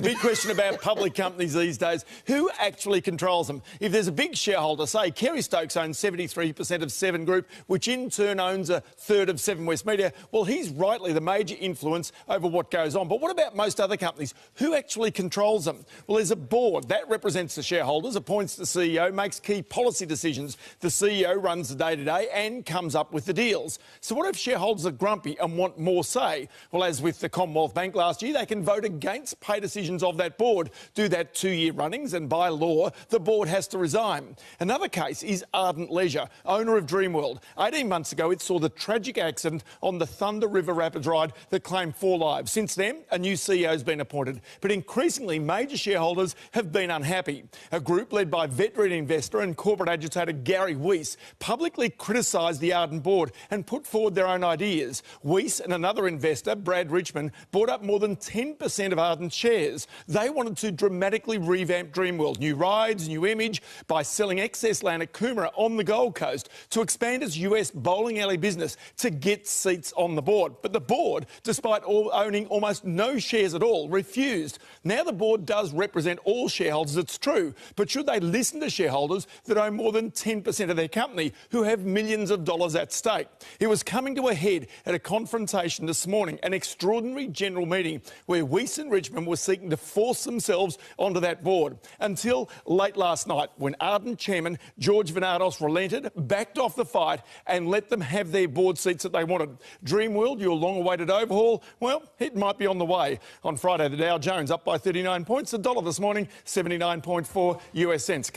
The big question about public companies these days, who actually controls them? If there's a big shareholder, say Kerry Stokes owns 73% of Seven Group, which in turn owns a third of Seven West Media, well, he's rightly the major influence over what goes on. But what about most other companies? Who actually controls them? Well, there's a board that represents the shareholders, appoints the CEO, makes key policy decisions. The CEO runs the day-to-day and comes up with the deals. So what if shareholders are grumpy and want more say? Well, as with the Commonwealth Bank last year, they can vote against pay decisions of that board, do that 2-year runnings, and by law, the board has to resign. Another case is Ardent Leisure, owner of Dreamworld. 18 months ago, it saw the tragic accident on the Thunder River Rapids ride that claimed 4 lives. Since then, a new CEO has been appointed, but increasingly major shareholders have been unhappy. A group led by veteran investor and corporate agitator Gary Weiss publicly criticised the Ardent board and put forward their own ideas. Weiss and another investor, Brad Richmond, bought up more than 10% of Ardent shares. They wanted to dramatically revamp Dreamworld, new rides, new image, by selling excess land at Coomera on the Gold Coast to expand its US bowling alley business to get seats on the board. But the board, despite owning almost no shares at all, refused. Now the board does represent all shareholders, it's true, but should they listen to shareholders that own more than 10% of their company, who have millions of dollars at stake? It was coming to a head at a confrontation this morning, an extraordinary general meeting where Weiss and Richmond were seeking to force themselves onto that board, until late last night when Ardent chairman George Venados relented, backed off the fight and let them have their board seats that they wanted. Dreamworld, your long-awaited overhaul, well, it might be on the way. On Friday, the Dow Jones up by 39 points. The dollar this morning, 79.4 US cents.